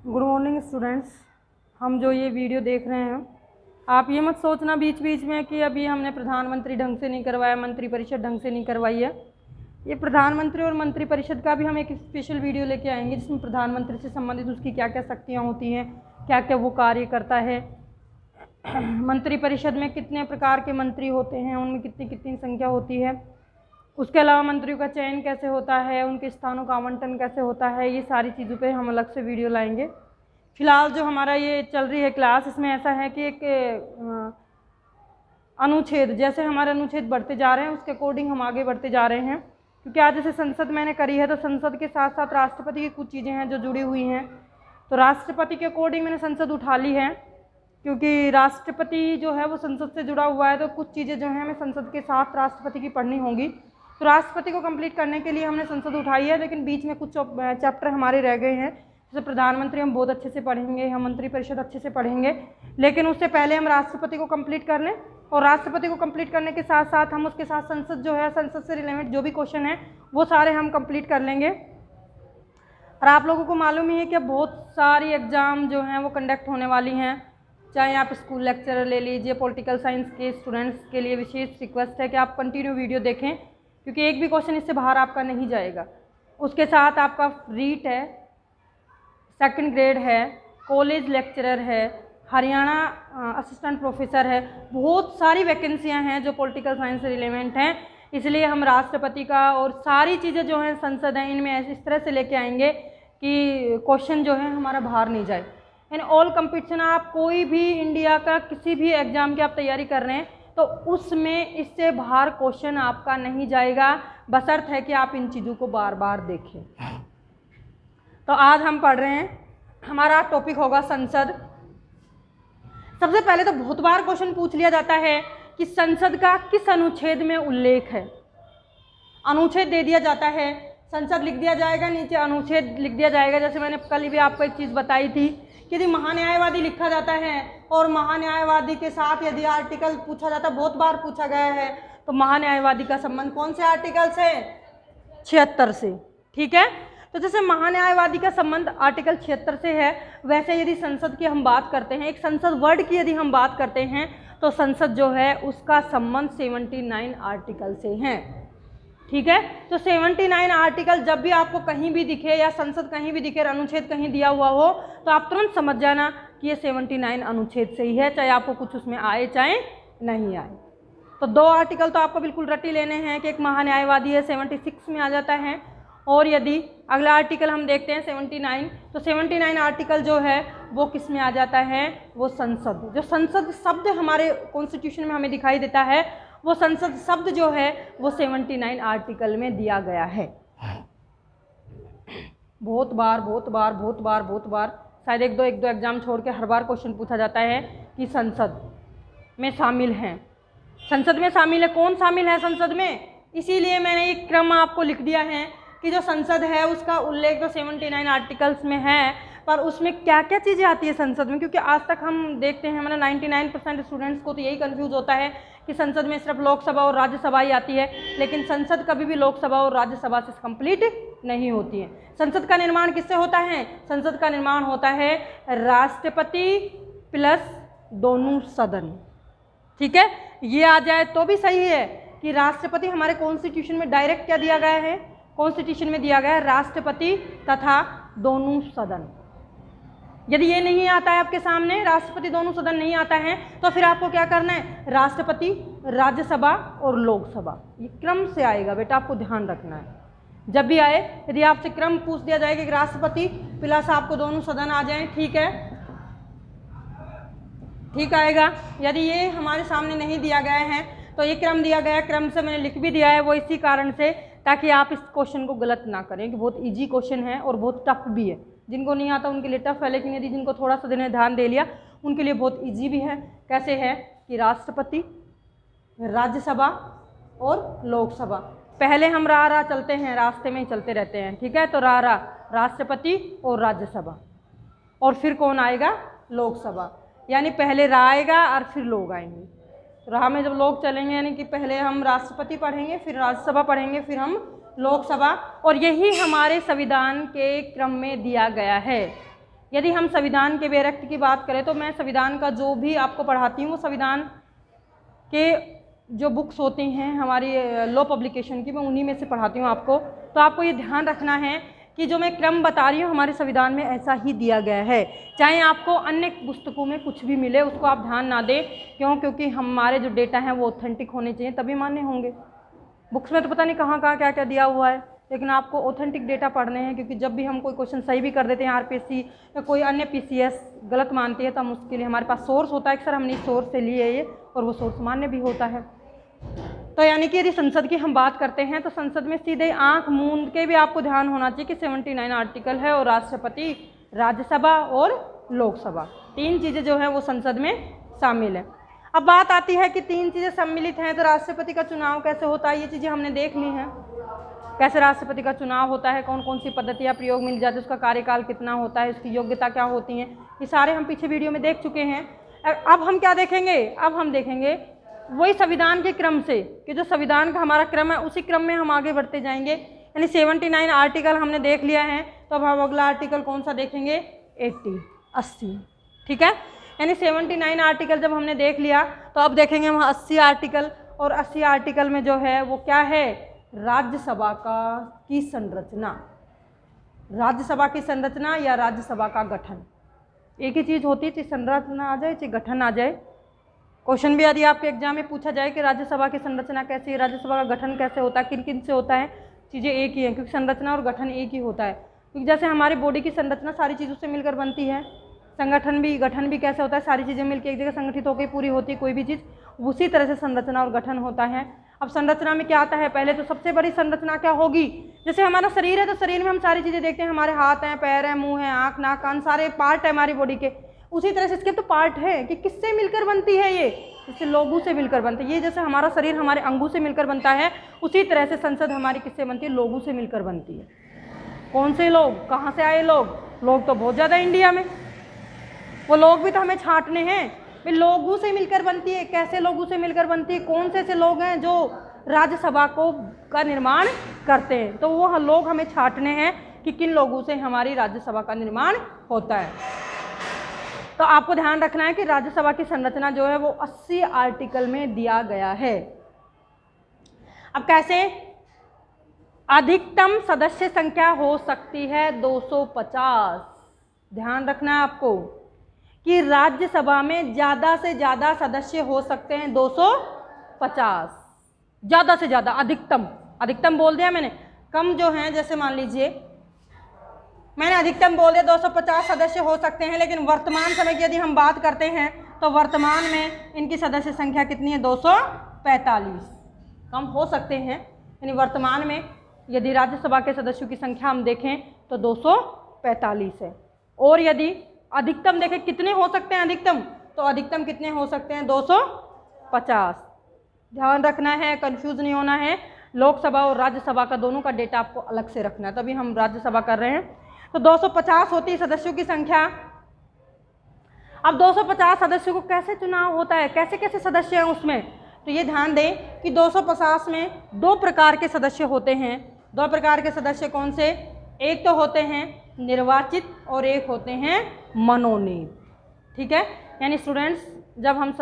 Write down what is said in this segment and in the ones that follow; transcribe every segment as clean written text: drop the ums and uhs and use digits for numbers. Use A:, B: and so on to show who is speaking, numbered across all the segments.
A: Good morning students. हम जो ये वीडियो देख रहे हैं, आप ये मत सोचना बीच बीच में कि अभी हमने प्रधानमंत्री ढंग से नहीं करवाया, मंत्रिपरिषद ढंग से नहीं करवाई है। ये प्रधानमंत्री और मंत्रिपरिषद का भी हम एक स्पेशल वीडियो लेके आएंगे जिसमें प्रधानमंत्री से संबंधित उसकी क्या क्या शक्तियाँ होती हैं, क्या क्या वो कार्य करता है, मंत्रिपरिषद में कितने प्रकार के मंत्री होते हैं, उनमें कितनी कितनी संख्या होती है, उसके अलावा मंत्रियों का चयन कैसे होता है, उनके स्थानों का आवंटन कैसे होता है, ये सारी चीज़ों पे हम अलग से वीडियो लाएंगे। फिलहाल जो हमारा ये चल रही है क्लास, इसमें ऐसा है कि एक अनुच्छेद, जैसे हमारे अनुच्छेद बढ़ते जा रहे हैं उसके अकॉर्डिंग हम आगे बढ़ते जा रहे हैं, क्योंकि आज जैसे संसद मैंने करी है तो संसद के साथ साथ राष्ट्रपति की कुछ चीज़ें हैं जो जुड़ी हुई हैं। तो राष्ट्रपति के अकॉर्डिंग मैंने संसद उठा ली है, क्योंकि राष्ट्रपति जो है वो संसद से जुड़ा हुआ है, तो कुछ चीज़ें जो हैं हमें संसद के साथ राष्ट्रपति की पढ़नी होंगी। तो राष्ट्रपति को कंप्लीट करने के लिए हमने संसद उठाई है, लेकिन बीच में कुछ चैप्टर हमारे रह गए हैं। जैसे प्रधानमंत्री हम बहुत अच्छे से पढ़ेंगे, हम मंत्रिपरिषद अच्छे से पढ़ेंगे, लेकिन उससे पहले हम राष्ट्रपति को कंप्लीट कर लें, और राष्ट्रपति को कंप्लीट करने के साथ साथ हम उसके साथ संसद जो है, संसद से रिलेवेंट जो भी क्वेश्चन है वो सारे हम कंप्लीट कर लेंगे। और आप लोगों को मालूम ही है कि बहुत सारी एग्ज़ाम जो हैं वो कंडक्ट होने वाली हैं, चाहे आप स्कूल लेक्चरर ले लीजिए। पॉलिटिकल साइंस के स्टूडेंट्स के लिए विशेष रिक्वेस्ट है कि आप कंटिन्यू वीडियो देखें, क्योंकि एक भी क्वेश्चन इससे बाहर आपका नहीं जाएगा। उसके साथ आपका रीट है, सेकंड ग्रेड है, कॉलेज लेक्चरर है, हरियाणा असिस्टेंट प्रोफेसर है, बहुत सारी वैकेंसियां हैं जो पॉलिटिकल साइंस से रिलेवेंट हैं। इसलिए हम राष्ट्रपति का और सारी चीज़ें जो हैं संसद हैं इनमें इस तरह से लेके आएंगे कि क्वेश्चन जो है हमारा बाहर नहीं जाए। इन ऑल कंपटीशन, आप कोई भी इंडिया का किसी भी एग्ज़ाम की आप तैयारी कर रहे हैं तो उसमें इससे बाहर क्वेश्चन आपका नहीं जाएगा, बशर्त है कि आप इन चीज़ों को बार बार देखें। तो आज हम पढ़ रहे हैं, हमारा टॉपिक होगा संसद। सबसे पहले तो बहुत बार क्वेश्चन पूछ लिया जाता है कि संसद का किस अनुच्छेद में उल्लेख है। अनुच्छेद दे दिया जाता है, संसद लिख दिया जाएगा, नीचे अनुच्छेद लिख दिया जाएगा। जैसे मैंने कल भी आपको एक चीज़ बताई थी कि यदि महान्यायवादी लिखा जाता है और महान्यायवादी के साथ यदि आर्टिकल पूछा जाता है, बहुत बार पूछा गया है, तो महान्यायवादी का संबंध कौन से आर्टिकल से? 76 से। ठीक है, तो जैसे महान्यायवादी का संबंध आर्टिकल 76 से है, वैसे यदि संसद की हम बात करते हैं, एक संसद वर्ड की यदि हम बात करते हैं, तो संसद जो है उसका संबंध 79 आर्टिकल से है। ठीक है, तो 79 आर्टिकल जब भी आपको कहीं भी दिखे या संसद कहीं भी दिखे, अनुच्छेद कहीं दिया हुआ हो, तो आप तुरंत समझ जाना कि ये 79 अनुच्छेद से ही है, चाहे आपको कुछ उसमें आए चाहे नहीं आए। तो दो आर्टिकल तो आपको बिल्कुल रटी लेने हैं कि एक महान्यायवादी है 76 में आ जाता है, और यदि अगला आर्टिकल हम देखते हैं 79, तो 79 आर्टिकल जो है वो किस में आ जाता है? वो संसद, जो संसद शब्द हमारे कॉन्स्टिट्यूशन में हमें दिखाई देता है, वो संसद शब्द जो है वो 79 आर्टिकल में दिया गया है। बहुत बार शायद एक दो एग्जाम छोड़ के हर बार क्वेश्चन पूछा जाता है कि संसद में शामिल हैं, संसद में शामिल है, कौन शामिल है संसद में। इसीलिए मैंने एक क्रम आपको लिख दिया है कि जो संसद है उसका उल्लेख तो 79 आर्टिकल्स में है, पर उसमें क्या क्या चीज़ें आती है संसद में, क्योंकि आज तक हम देखते हैं, मतलब 99% स्टूडेंट्स को तो यही कंफ्यूज होता है कि संसद में सिर्फ लोकसभा और राज्यसभा ही आती है, लेकिन संसद कभी भी लोकसभा और राज्यसभा से कंप्लीट नहीं होती है। संसद का निर्माण किससे होता है? संसद का निर्माण होता है राष्ट्रपति प्लस दोनों सदन। ठीक है, ये आ जाए तो भी सही है कि राष्ट्रपति हमारे कॉन्स्टिट्यूशन में डायरेक्ट क्या दिया गया है? कॉन्स्टिट्यूशन में दिया गया है राष्ट्रपति तथा दोनों सदन। यदि ये नहीं आता है आपके सामने, राष्ट्रपति दोनों सदन नहीं आता है, तो फिर आपको क्या करना है? राष्ट्रपति, राज्यसभा और लोकसभा, ये क्रम से आएगा बेटा, आपको ध्यान रखना है। जब भी आए, यदि आपसे क्रम पूछ दिया जाए कि राष्ट्रपति प्लस आपको दोनों सदन आ जाएं, ठीक है, ठीक आएगा। यदि ये हमारे सामने नहीं दिया गया है तो ये क्रम दिया गया, क्रम से मैंने लिख भी दिया है, वो इसी कारण से ताकि आप इस क्वेश्चन को गलत ना करें, कि बहुत इजी क्वेश्चन है और बहुत टफ भी है। जिनको नहीं आता उनके लिए टफ है, लेकिन यदि जिनको थोड़ा सा दिन ध्यान दे लिया उनके लिए बहुत इजी भी है। कैसे है कि राष्ट्रपति, राज्यसभा और लोकसभा। पहले हम रा चलते हैं, रास्ते में ही चलते रहते हैं। ठीक है, तो राष्ट्रपति और राज्यसभा, और फिर कौन आएगा? लोकसभा। यानी पहले रा आएगा और फिर लोग आएंगे। राह में जब लोग चलेंगे, यानी कि पहले हम राष्ट्रपति पढ़ेंगे, फिर राज्यसभा पढ़ेंगे, फिर हम लोकसभा, और यही हमारे संविधान के क्रम में दिया गया है। यदि हम संविधान के व्यक्त की बात करें तो मैं संविधान का जो भी आपको पढ़ाती हूँ वो संविधान के जो बुक्स होती हैं हमारी लॉ पब्लिकेशन की, मैं उन्हीं में से पढ़ाती हूँ आपको। तो आपको ये ध्यान रखना है कि जो मैं क्रम बता रही हूँ हमारे संविधान में ऐसा ही दिया गया है, चाहे आपको अन्य पुस्तकों में कुछ भी मिले उसको आप ध्यान ना दें। क्यों? क्योंकि हमारे जो डेटा हैं वो ऑथेंटिक होने चाहिए तभी मान्य होंगे। बुक्स में तो पता नहीं कहाँ कहाँ क्या क्या दिया हुआ है, लेकिन आपको ऑथेंटिक डेटा पढ़ने हैं, क्योंकि जब भी हम कोई क्वेश्चन सही भी कर देते हैं आरपीएससी या कोई अन्य पीसीएस गलत मानती है तो हम उसके लिए हमारे पास सोर्स होता है कि सर हमने इस सोर्स से लिए ये, और वो सोर्स मान्य भी होता है। तो यानी कि यदि संसद की हम बात करते हैं तो संसद में सीधे आंख मूंद के भी आपको ध्यान होना चाहिए कि 79 आर्टिकल है और राष्ट्रपति, राज्यसभा और लोकसभा, 3 चीज़ें जो है वो संसद में शामिल है। अब बात आती है कि 3 चीज़ें सम्मिलित हैं तो राष्ट्रपति का चुनाव कैसे होता है, ये चीज़ें हमने देख ली हैं। कैसे राष्ट्रपति का चुनाव होता है, कौन कौन सी पद्धतियाँ प्रयोग में ली जाती है, उसका कार्यकाल कितना होता है, उसकी योग्यता क्या होती है, ये सारे हम पीछे वीडियो में देख चुके हैं। अब हम क्या देखेंगे, अब हम देखेंगे वही संविधान के क्रम से कि जो संविधान का हमारा क्रम है उसी क्रम में हम आगे बढ़ते जाएंगे। यानी 79 आर्टिकल हमने देख लिया है, तो अब हम अगला आर्टिकल कौन सा देखेंगे, 80। ठीक है, यानी 79 आर्टिकल जब हमने देख लिया तो अब देखेंगे हम 80 आर्टिकल। और 80 आर्टिकल में जो है वो क्या है, राज्यसभा की संरचना, राज्यसभा की संरचना या राज्यसभा का गठन, एक ही चीज़ होती है, चाहे संरचना आ जाए चाहे गठन आ जाए। क्वेश्चन भी यदि आपके एग्जाम में पूछा जाए कि राज्यसभा की संरचना कैसी है, राज्यसभा का गठन कैसे होता है, किन किन से होता है, चीज़ें एक ही हैं, क्योंकि संरचना और गठन एक ही होता है। क्योंकि जैसे हमारी बॉडी की संरचना सारी चीज़ों से मिलकर बनती है, संगठन भी, गठन भी कैसे होता है, सारी चीज़ें मिलकर एक जगह संगठित होकर पूरी होती है कोई भी चीज़, उसी तरह से संरचना और गठन होता है। अब संरचना में क्या आता है, पहले तो सबसे बड़ी संरचना क्या होगी, जैसे हमारा शरीर है तो शरीर में हम सारी चीज़ें देखते हैं, हमारे हाथ हैं, पैर हैं, मुँह है, आँख, नाक, कान, सारे पार्ट है हमारी बॉडी के। उसी तरह से इसके तो पार्ट है कि किससे मिलकर बनती है, ये इससे लोगों से मिलकर बनती है। ये जैसे हमारा शरीर हमारे अंगों से मिलकर बनता है, उसी तरह से संसद हमारी किससे बनती है, लोगों से मिलकर बनती है। कौन से लोग, कहाँ से आए लोग, लोग तो बहुत ज़्यादा इंडिया में, वो लोग भी तो हमें छांटने हैं। भाई लोगों से मिलकर बनती है, कैसे लोगों से मिलकर बनती है, कौन से ऐसे लोग हैं जो राज्यसभा का निर्माण करते हैं, तो वो लोग हमें छांटने हैं कि किन लोगों से हमारी राज्यसभा का निर्माण होता है। तो आपको ध्यान रखना है कि राज्यसभा की संरचना जो है वो 80 आर्टिकल में दिया गया है। अब कैसे, अधिकतम सदस्य संख्या हो सकती है 250। ध्यान रखना है आपको कि राज्यसभा में ज़्यादा से ज़्यादा सदस्य हो सकते हैं 250, ज़्यादा से ज़्यादा, अधिकतम बोल दिया मैंने, कम जो हैं जैसे मान लीजिए मैंने अधिकतम बोल दिया 250 सदस्य हो सकते हैं, लेकिन वर्तमान समय की यदि हम बात करते हैं तो वर्तमान में इनकी सदस्य संख्या कितनी है, 245, कम हो सकते हैं। यानी वर्तमान में यदि राज्यसभा के सदस्यों की संख्या हम देखें तो 245 है। और यदि अधिकतम देखें कितने हो सकते हैं अधिकतम, तो अधिकतम कितने हो सकते हैं, 250। ध्यान रखना है, कंफ्यूज नहीं होना है, लोकसभा और राज्यसभा का दोनों का डेटा आपको अलग से रखना है, तभी हम राज्यसभा कर रहे हैं। तो 250 होती है सदस्यों की संख्या। अब 250 सदस्यों को कैसे चुनाव होता है, कैसे कैसे सदस्य हैं उसमें, तो ये ध्यान दें कि 250 में 2 प्रकार के सदस्य होते हैं। 2 प्रकार के सदस्य कौन से, एक तो होते हैं निर्वाचित और एक होते हैं मनोनीत। ठीक है, यानी स्टूडेंट्स जब हम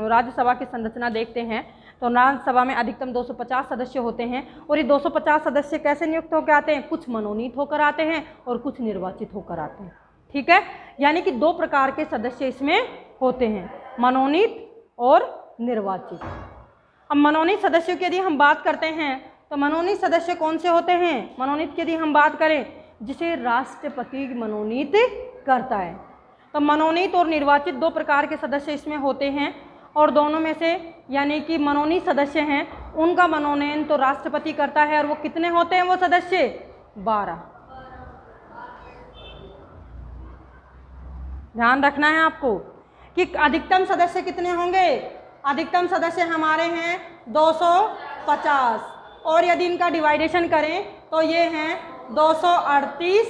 A: राज्यसभा की संरचना देखते हैं तो राज्यसभा में अधिकतम 250 सदस्य होते हैं, और ये 250 सदस्य कैसे नियुक्त होकर आते हैं, कुछ मनोनीत होकर आते हैं और कुछ निर्वाचित होकर आते हैं। ठीक है, यानी कि 2 प्रकार के सदस्य इसमें होते हैं, मनोनीत और निर्वाचित। अब मनोनीत सदस्यों की यदि हम बात करते हैं तो मनोनीत सदस्य कौन से होते हैं, मनोनीत की यदि हम बात करें जिसे राष्ट्रपति मनोनीत करता है। तो मनोनीत और निर्वाचित 2 प्रकार के सदस्य इसमें होते हैं, और दोनों में से यानी कि मनोनीत सदस्य हैं उनका मनोनयन तो राष्ट्रपति करता है, और वो कितने होते हैं वो सदस्य, 12। ध्यान रखना है आपको कि अधिकतम सदस्य कितने होंगे, अधिकतम सदस्य हमारे हैं 250, और यदि इनका डिवाइडेशन करें तो ये हैं 238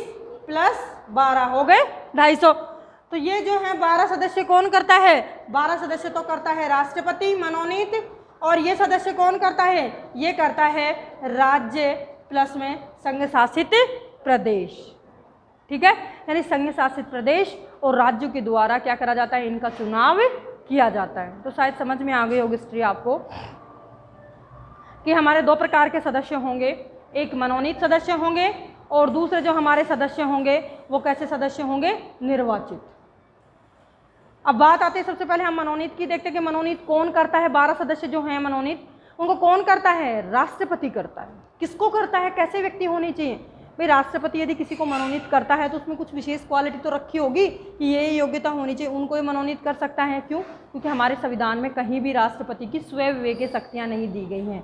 A: प्लस 12 हो गए 250। तो ये जो है 12 सदस्य कौन करता है, 12 सदस्य तो करता है राष्ट्रपति मनोनीत, और ये सदस्य कौन करता है, ये करता है राज्य प्लस में संघ शासित प्रदेश। ठीक है, यानी संघ शासित प्रदेश और राज्यों के द्वारा क्या करा जाता है, इनका चुनाव किया जाता है। तो शायद समझ में आ गई होगी हिस्ट्री आपको कि हमारे दो प्रकार के सदस्य होंगे, एक मनोनीत सदस्य होंगे और दूसरे जो हमारे सदस्य होंगे वो कैसे सदस्य होंगे, निर्वाचित। अब बात आती है, सबसे पहले हम मनोनीत की देखते हैं कि मनोनीत कौन करता है। 12 सदस्य जो हैं मनोनीत, उनको कौन करता है, राष्ट्रपति करता है। किसको करता है, कैसे व्यक्ति होनी चाहिए भाई, राष्ट्रपति यदि किसी को मनोनीत करता है तो उसमें कुछ विशेष क्वालिटी तो रखी होगी कि ये योग्यता होनी चाहिए, उनको ही मनोनीत कर सकता है। क्यों, क्योंकि हमारे संविधान में कहीं भी राष्ट्रपति की स्वयं विवेक शक्तियाँ नहीं दी गई हैं।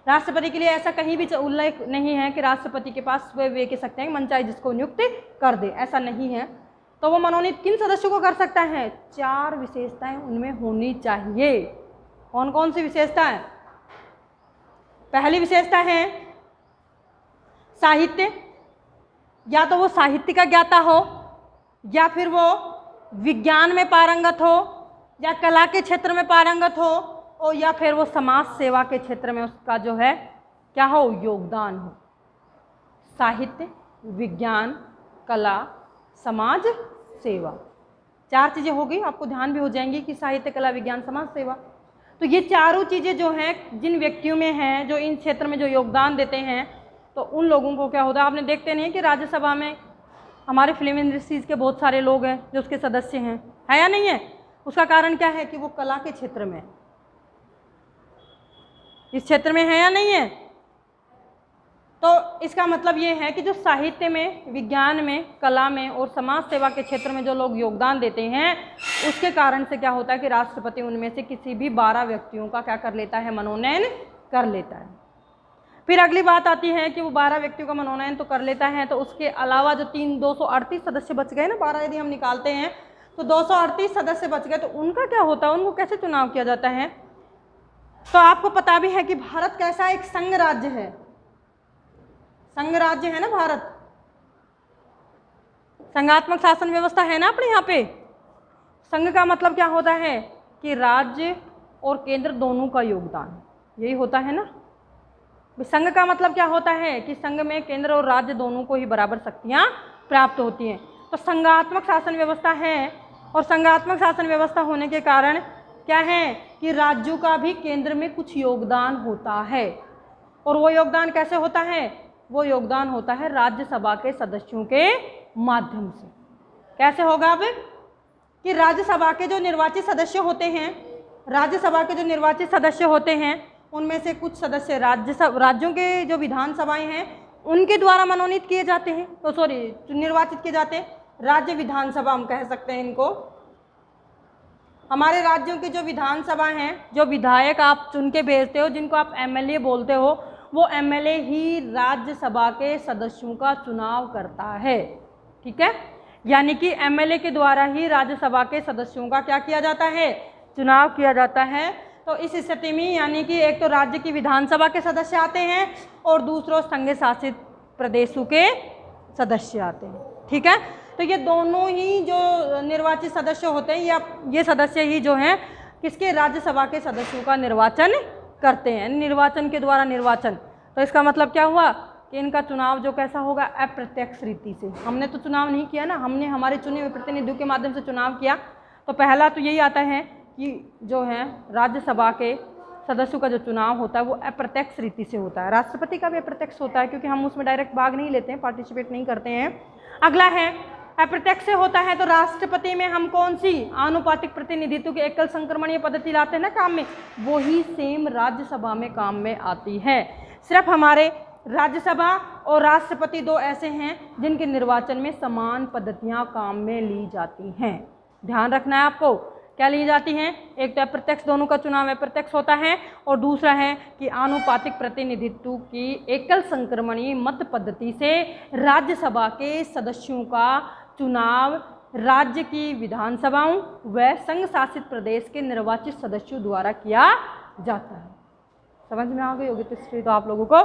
A: राष्ट्रपति के लिए ऐसा कहीं भी उल्लेख नहीं है कि राष्ट्रपति के पास स्वयं विवेक शक्तियाँ मन चाहे जिसको नियुक्त कर दे, ऐसा नहीं है। तो वो मनोनीत किन सदस्यों को कर सकता है, 4 विशेषताएं उनमें होनी चाहिए। कौन कौन सी विशेषता है, पहली विशेषता है साहित्य, या तो वो साहित्य का ज्ञाता हो, या फिर वो विज्ञान में पारंगत हो, या कला के क्षेत्र में पारंगत हो, और या फिर वो समाज सेवा के क्षेत्र में उसका जो है क्या हो, योगदान हो। साहित्य, विज्ञान, कला, समाज सेवा, 4 चीज़ें हो गई, आपको ध्यान भी हो जाएंगी कि साहित्य, कला, विज्ञान, समाज सेवा। तो ये चारों चीज़ें जो हैं जिन व्यक्तियों में हैं जो इन क्षेत्र में जो योगदान देते हैं, तो उन लोगों को क्या होता है, आपने देखते नहीं कि राज्यसभा में हमारे फिल्म इंडस्ट्रीज़ के बहुत सारे लोग हैं जो उसके सदस्य हैं, है या नहीं है। उसका कारण क्या है कि वो कला के क्षेत्र में, इस क्षेत्र में है या नहीं है। तो इसका मतलब ये है कि जो साहित्य में, विज्ञान में, कला में और समाज सेवा के क्षेत्र में जो लोग योगदान देते हैं, उसके कारण से क्या होता है कि राष्ट्रपति उनमें से किसी भी 12 व्यक्तियों का क्या कर लेता है, मनोनयन कर लेता है। फिर अगली बात आती है कि वो 12 व्यक्तियों का मनोनयन तो कर लेता है, तो उसके अलावा जो 238 सदस्य बच गए ना, 12 यदि हम निकालते हैं तो 238 सदस्य बच गए, तो उनका क्या होता है, उनको कैसे चुनाव किया जाता है। तो आपको पता भी है कि भारत कैसा एक संघ राज्य है, संघ राज्य है ना भारत, संघात्मक शासन व्यवस्था है ना अपने यहाँ पे। संघ का मतलब क्या होता है कि राज्य और केंद्र दोनों का योगदान, यही होता है ना। संघ का मतलब क्या होता है कि संघ में केंद्र और राज्य दोनों को ही बराबर शक्तियाँ प्राप्त होती हैं। तो संघात्मक शासन व्यवस्था है, और संघात्मक शासन व्यवस्था होने के कारण क्या है कि राज्यों का भी केंद्र में कुछ योगदान होता है। और वो योगदान कैसे होता है, वो योगदान होता है राज्यसभा के सदस्यों के माध्यम से। कैसे होगा अब कि राज्यसभा के जो निर्वाचित सदस्य होते हैं, राज्यसभा के जो निर्वाचित सदस्य होते हैं उनमें से कुछ सदस्य राज्यों के जो विधानसभाएं हैं उनके द्वारा मनोनीत किए जाते हैं, तो सॉरी निर्वाचित किए जाते हैं। राज्य विधानसभा हम कह सकते हैं इनको। हमारे राज्यों की जो विधानसभा हैं, जो विधायक आप चुन के भेजते हो, जिनको आप एमएलए बोलते हो, वो एमएलए ही राज्यसभा के सदस्यों का चुनाव करता है। ठीक है, यानी कि एमएलए के द्वारा ही राज्यसभा के सदस्यों का क्या किया जाता है, चुनाव किया जाता है। तो इस स्थिति में यानी कि एक तो राज्य की विधानसभा के सदस्य आते हैं और दूसरों संघ शासित प्रदेशों के सदस्य आते हैं। ठीक है, तो ये दोनों ही जो निर्वाचित सदस्य होते हैं, या ये सदस्य ही जो हैं किसके, राज्यसभा के सदस्यों का निर्वाचन करते हैं, निर्वाचन के द्वारा निर्वाचन। तो इसका मतलब क्या हुआ कि इनका चुनाव जो कैसा होगा, अप्रत्यक्ष रीति से। हमने तो चुनाव नहीं किया ना, हमने हमारे चुने हुए प्रतिनिधियों के माध्यम से चुनाव किया। तो पहला तो यही आता है कि जो है राज्यसभा के सदस्यों का जो चुनाव होता है वो अप्रत्यक्ष रीति से होता है। राष्ट्रपति का भी अप्रत्यक्ष होता है क्योंकि हम उसमें डायरेक्ट भाग नहीं लेते हैं, पार्टिसिपेट नहीं करते हैं। अगला है अप्रत्यक्ष से होता है, तो राष्ट्रपति में हम कौन सी आनुपातिक प्रतिनिधित्व की एकल संक्रमणीय पद्धति लाते हैं ना काम में, वही सेम राज्यसभा में काम में आती है। सिर्फ हमारे राज्यसभा और राष्ट्रपति दो ऐसे हैं जिनके निर्वाचन में समान पद्धतियां काम में ली जाती हैं। ध्यान रखना है आपको, क्या ली जाती हैं, एक तो अप्रत्यक्ष, दोनों का चुनाव अप्रत्यक्ष होता है, और दूसरा है कि आनुपातिक प्रतिनिधित्व की एकल संक्रमणीय मत पद्धति से राज्यसभा के सदस्यों का चुनाव राज्य की विधानसभाओं व संघ शासित प्रदेश के निर्वाचित सदस्यों द्वारा किया जाता है। समझ में आ गई होगी तो आप लोगों को।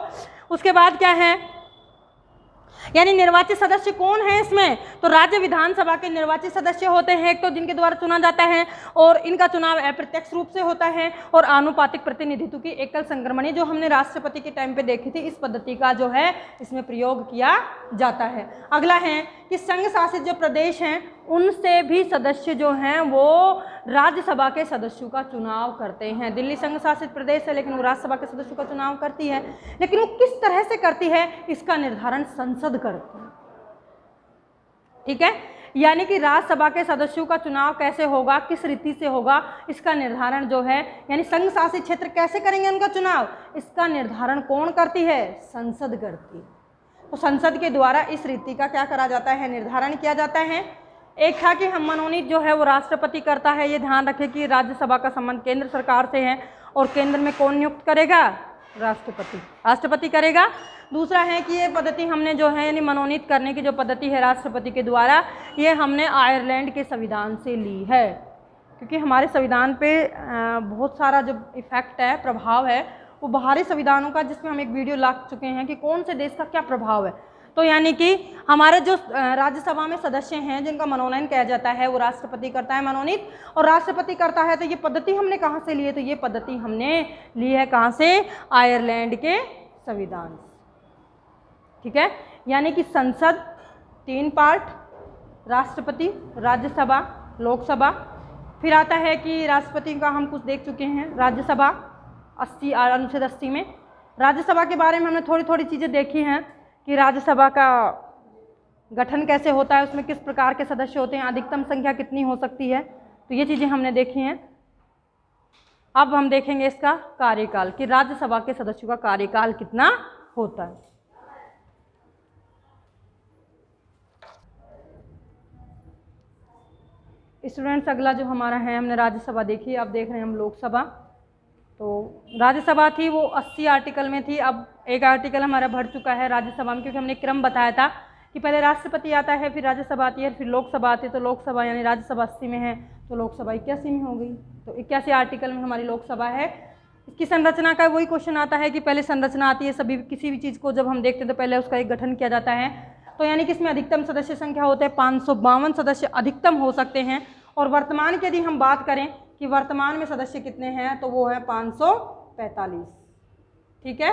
A: उसके बाद क्या है, यानी निर्वाचित सदस्य कौन है इसमें, तो राज्य विधानसभा के निर्वाचित सदस्य होते हैं एक तो, जिनके द्वारा चुना जाता है, और इनका चुनाव अप्रत्यक्ष रूप से होता है, और आनुपातिक प्रतिनिधित्व की एकल संक्रमणी जो हमने राष्ट्रपति के टाइम पे देखी थी, इस पद्धति का जो है इसमें प्रयोग किया जाता है। अगला है कि संघ शासित जो प्रदेश हैं उनसे भी सदस्य जो हैं वो राज्यसभा के सदस्यों का चुनाव करते हैं। दिल्ली संघ शासित प्रदेश है लेकिन वो राज्यसभा के सदस्यों का चुनाव करती है, लेकिन वो किस तरह से करती है इसका निर्धारण संसद करती है। ठीक है, यानी कि राज्यसभा के सदस्यों का चुनाव कैसे होगा, किस रीति से होगा, इसका निर्धारण जो है, यानी संघ शासित क्षेत्र कैसे करेंगे उनका चुनाव, इसका निर्धारण कौन करती है, संसद करती है। तो संसद के द्वारा इस रीति का क्या करा जाता है, निर्धारण किया जाता है। एक था कि हम मनोनीत जो है वो राष्ट्रपति करता है, ये ध्यान रखें कि राज्यसभा का संबंध केंद्र सरकार से है, और केंद्र में कौन नियुक्त करेगा, राष्ट्रपति करेगा। दूसरा है कि ये पद्धति हमने जो है यानी मनोनीत करने की जो पद्धति है राष्ट्रपति के द्वारा, ये हमने आयरलैंड के संविधान से ली है, क्योंकि हमारे संविधान पे बहुत सारा जो इफेक्ट है, प्रभाव है, वो बाहरी संविधानों का, जिसमें हम एक वीडियो ला चुके हैं कि कौन से देश का क्या प्रभाव है। तो यानी कि हमारे जो राज्यसभा में सदस्य हैं जिनका मनोनयन किया जाता है वो राष्ट्रपति करता है मनोनीत, और राष्ट्रपति करता है। तो ये पद्धति हमने कहाँ से ली है, तो ये पद्धति हमने ली है कहाँ से, आयरलैंड के संविधान। ठीक है, यानी कि संसद 3 पार्ट, राष्ट्रपति, राज्यसभा, लोकसभा। फिर आता है कि राष्ट्रपति का हम कुछ देख चुके हैं, राज्यसभा 80 अनुच्छेद 80 में। राज्यसभा के बारे में हमने थोड़ी थोड़ी चीज़ें देखी हैं कि राज्यसभा का गठन कैसे होता है, उसमें किस प्रकार के सदस्य होते हैं, अधिकतम संख्या कितनी हो सकती है, तो ये चीज़ें हमने देखी हैं। अब हम देखेंगे इसका कार्यकाल कि राज्यसभा के सदस्यों का कार्यकाल कितना होता है। स्टूडेंट्स, अगला जो हमारा है, हमने राज्यसभा देखी, अब देख रहे हैं हम लोकसभा। तो राज्यसभा थी वो 80 आर्टिकल में थी, अब एक आर्टिकल हमारा बढ़ चुका है राज्यसभा में, क्योंकि हमने क्रम बताया था कि पहले राष्ट्रपति आता है, फिर राज्यसभा आती है, फिर लोकसभा आती है। तो लोकसभा यानी राज्यसभा 80 में है, तो लोकसभा 81 में हो गई। तो 81 आर्टिकल में हमारी लोकसभा है। इसकी संरचना का वही क्वेश्चन आता है कि पहले संरचना आती है, सभी किसी भी चीज़ को जब हम देखते हैं तो पहले उसका एक गठन किया जाता है। तो यानी कि इसमें अधिकतम सदस्य संख्या होते हैं 552 सदस्य अधिकतम हो सकते हैं, और वर्तमान की यदि हम बात करें कि वर्तमान में सदस्य कितने हैं, तो वो है 545। ठीक है,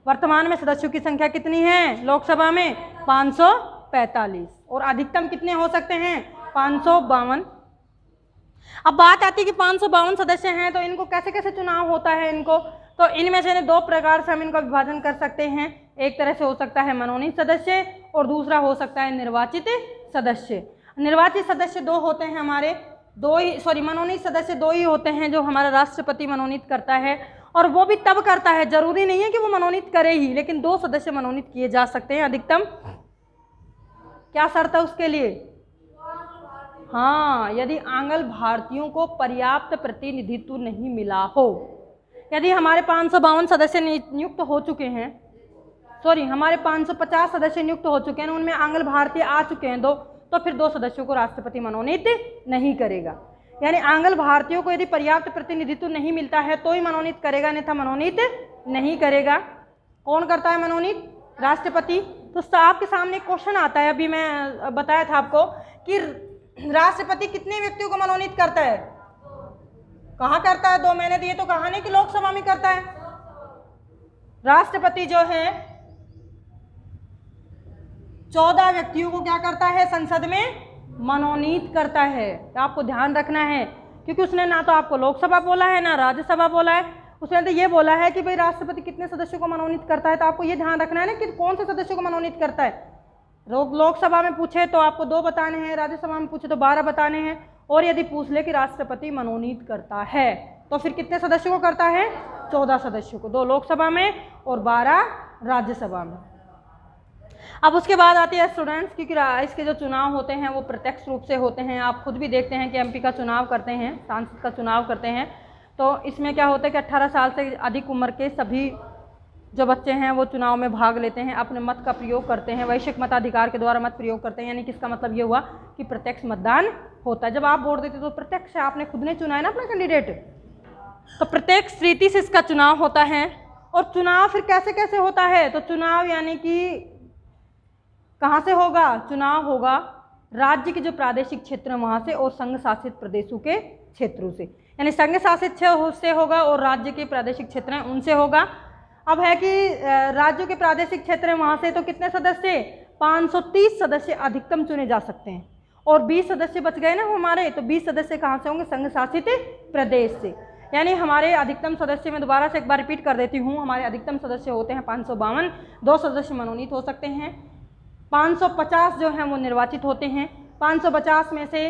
A: वर्तमान में सदस्यों की संख्या कितनी है लोकसभा में, 545, और अधिकतम कितने हो सकते हैं, 552। अब बात आती है कि 552 सदस्य हैं, तो इनको कैसे कैसे चुनाव होता है इनको, तो इनमें से 2 प्रकार से हम इनका विभाजन कर सकते हैं। एक तरह से हो सकता है मनोनीत सदस्य, और दूसरा हो सकता है निर्वाचित सदस्य। निर्वाचित सदस्य 2 होते हैं हमारे, मनोनीत सदस्य 2 ही होते हैं जो हमारा राष्ट्रपति मनोनीत करता है, और वो भी तब करता है, जरूरी नहीं है कि वो मनोनीत करे ही, लेकिन 2 सदस्य मनोनीत किए जा सकते हैं अधिकतम। क्या शर्त है उसके लिए, हाँ, यदि आंग्ल भारतीयों को पर्याप्त प्रतिनिधित्व नहीं मिला हो। यदि हमारे 552 सदस्य नियुक्त हो चुके हैं, हमारे 550 सदस्य नियुक्त हो चुके हैं, उनमें आंग्ल भारतीय आ चुके हैं 2, तो फिर 2 सदस्यों को राष्ट्रपति मनोनीत नहीं करेगा। यानी आंग्ल भारतीयों को यदि पर्याप्त प्रतिनिधित्व नहीं मिलता है तो ही मनोनीत करेगा, नहीं था मनोनीत नहीं करेगा। कौन करता है मनोनीत, राष्ट्रपति। तो आपके सामने क्वेश्चन आता है, अभी मैं बताया था आपको कि राष्ट्रपति कितने व्यक्तियों को मनोनीत करता है, कहाँ करता है, 2 महीने दिए तो कहा नहीं कि लोकसभा में करता है। राष्ट्रपति जो है 14 व्यक्तियों को क्या करता है, संसद में मनोनीत करता है। तो आपको ध्यान रखना है, क्योंकि उसने ना तो आपको लोकसभा बोला है ना राज्यसभा बोला है, उसने तो ये बोला है कि भाई राष्ट्रपति कितने सदस्यों को मनोनीत करता है। तो आपको ये ध्यान रखना है ना कि कौन से सदस्यों को मनोनीत करता है। लोकसभा में पूछे तो आपको 2 बताने हैं, राज्यसभा में पूछे तो 12 बताने हैं, और यदि पूछ ले कि राष्ट्रपति मनोनीत करता है तो फिर कितने सदस्यों को करता है, 14 सदस्यों को, 2 लोकसभा में और 12 राज्यसभा में। अब उसके बाद आती है स्टूडेंट्स, क्योंकि इसके जो चुनाव होते हैं वो प्रत्यक्ष रूप से होते हैं। आप खुद भी देखते हैं कि एमपी का चुनाव करते हैं, सांसद का चुनाव करते हैं। तो इसमें क्या होता है कि 18 साल से अधिक उम्र के सभी जो बच्चे हैं वो चुनाव में भाग लेते हैं, अपने मत का प्रयोग करते हैं, वैश्विक मताधिकार के द्वारा मत प्रयोग करते हैं। यानी कि इसका मतलब ये हुआ कि प्रत्यक्ष मतदान होता है। जब आप वोट देते तो प्रत्यक्ष आपने खुद ने चुना है ना अपना कैंडिडेट, तो प्रत्यक्ष रीति से इसका चुनाव होता है। और चुनाव फिर कैसे कैसे होता है, तो चुनाव यानी कि कहाँ से होगा? चुनाव होगा राज्य के जो प्रादेशिक क्षेत्र हैं वहाँ से और संघ शासित प्रदेशों के क्षेत्रों से, यानी संघ शासित से होगा और राज्य के प्रादेशिक क्षेत्र हैं उनसे होगा। अब है कि राज्यों के प्रादेशिक क्षेत्र हैं वहाँ से तो कितने सदस्य? 530 सदस्य अधिकतम चुने जा सकते हैं और 20 सदस्य बच गए ना हमारे, तो 20 सदस्य कहाँ से होंगे? संघ शासित प्रदेश से। यानी हमारे अधिकतम सदस्य, मैं दोबारा से एक बार रिपीट कर देती हूँ, हमारे अधिकतम सदस्य होते हैं 552, 2 सदस्य मनोनीत हो सकते हैं, 550 जो हैं वो निर्वाचित होते हैं, 550 में से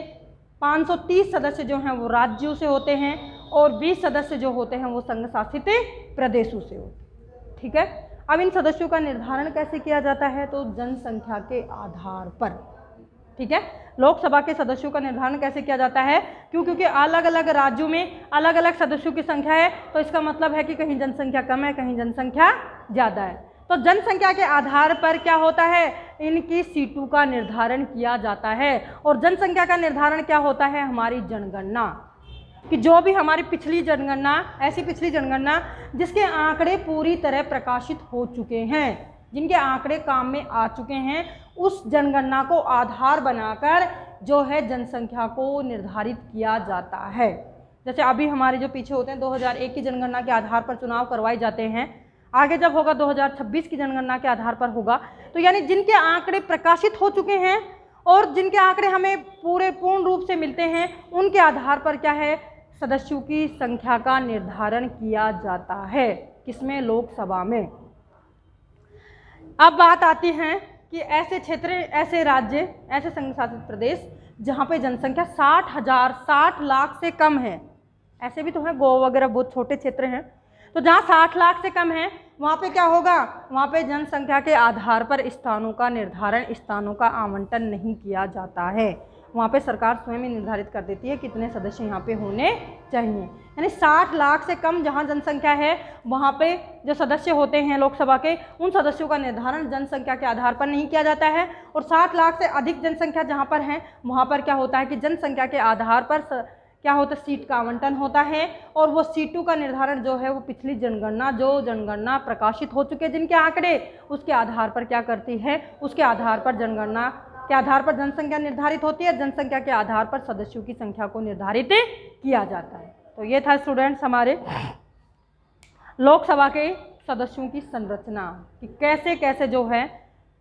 A: 530 सदस्य जो हैं वो राज्यों से होते हैं और 20 सदस्य जो होते हैं वो संघ शासित प्रदेशों से होते हैं। ठीक है, अब इन सदस्यों का निर्धारण कैसे किया जाता है? तो जनसंख्या के आधार पर। ठीक है, लोकसभा के सदस्यों का निर्धारण कैसे किया जाता है? क्योंकि अलग अलग राज्यों में अलग अलग सदस्यों की संख्या है, तो इसका मतलब है कि कहीं जनसंख्या कम है, कहीं जनसंख्या ज़्यादा है। तो जनसंख्या के आधार पर क्या होता है? इनकी सीटों का निर्धारण किया जाता है। और जनसंख्या का निर्धारण क्या होता है? हमारी जनगणना, कि जो भी हमारी पिछली जनगणना, ऐसी पिछली जनगणना जिसके आंकड़े पूरी तरह प्रकाशित हो चुके हैं, जिनके आंकड़े काम में आ चुके हैं, उस जनगणना को आधार बनाकर जो है जनसंख्या को निर्धारित किया जाता है। जैसे अभी हमारे जो पीछे होते हैं 2001 की जनगणना के आधार पर चुनाव करवाए जाते हैं, आगे जब होगा 2026 की जनगणना के आधार पर होगा। तो यानी जिनके आंकड़े प्रकाशित हो चुके हैं और जिनके आंकड़े हमें पूर्ण रूप से मिलते हैं, उनके आधार पर क्या है? सदस्यों की संख्या का निर्धारण किया जाता है। किसमें? लोकसभा में। अब बात आती है कि ऐसे क्षेत्र, ऐसे राज्य, ऐसे संघ शासित प्रदेश जहाँ पे जनसंख्या 60 लाख से कम है। ऐसे भी तो हैं, गोवा वगैरह बहुत छोटे क्षेत्र हैं। तो जहाँ 60 लाख से कम है वहाँ पे क्या होगा? वहाँ पे जनसंख्या के आधार पर स्थानों का निर्धारण, स्थानों का आवंटन नहीं किया जाता है। वहाँ पे सरकार स्वयं ही निर्धारित कर देती है कितने सदस्य यहाँ पे होने चाहिए। यानी 60 लाख से कम जहाँ जनसंख्या है वहाँ पे जो सदस्य होते हैं लोकसभा के, उन सदस्यों का निर्धारण जनसंख्या के आधार पर नहीं किया जाता है। और 60 लाख से अधिक जनसंख्या जहाँ पर है वहाँ पर क्या होता है कि जनसंख्या के आधार पर क्या होता है? सीट का आवंटन होता है। और वो सीटों का निर्धारण जो है वो पिछली जनगणना, जो जनगणना प्रकाशित हो चुके जिनके आंकड़े, उसके आधार पर क्या करती है? उसके आधार पर जनगणना के आधार पर जनसंख्या निर्धारित होती है, जनसंख्या के आधार पर सदस्यों की संख्या को निर्धारित किया जाता है। तो ये था स्टूडेंट्स हमारे लोकसभा के सदस्यों की संरचना, कि कैसे कैसे जो है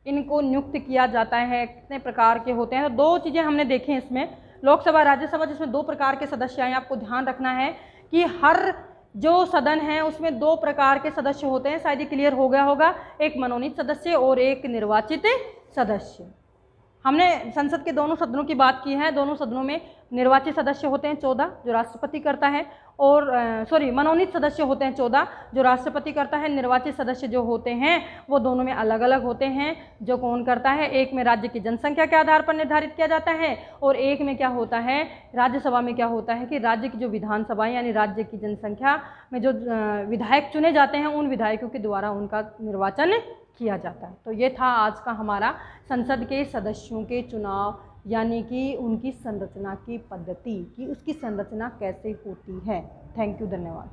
A: इनको नियुक्त किया जाता है, कितने प्रकार के होते हैं। तो 2 चीज़ें हमने देखी इसमें, लोकसभा, राज्यसभा, जिसमें 2 प्रकार के सदस्य हैं। आपको ध्यान रखना है कि हर जो सदन है उसमें 2 प्रकार के सदस्य होते हैं। शायद ये क्लियर हो गया होगा, एक मनोनीत सदस्य और एक निर्वाचित सदस्य। हमने संसद के दोनों सदनों की बात की है। दोनों सदनों में निर्वाचित सदस्य होते हैं 14 जो राष्ट्रपति करता है, और मनोनीत सदस्य होते हैं 14 जो राष्ट्रपति करता है। निर्वाचित सदस्य जो होते हैं वो दोनों में अलग अलग होते हैं। जो कौन करता है? एक में राज्य की जनसंख्या के आधार पर निर्धारित किया जाता है और एक में क्या होता है? राज्यसभा में क्या होता है कि राज्य की जो विधानसभा यानी राज्य की जनसंख्या में जो विधायक चुने जाते हैं उन विधायकों के द्वारा उनका निर्वाचन किया जाता है। तो ये था आज का हमारा संसद के सदस्यों के चुनाव, यानी कि उनकी संरचना की पद्धति, कि उसकी संरचना कैसे होती है। थैंक यू, धन्यवाद।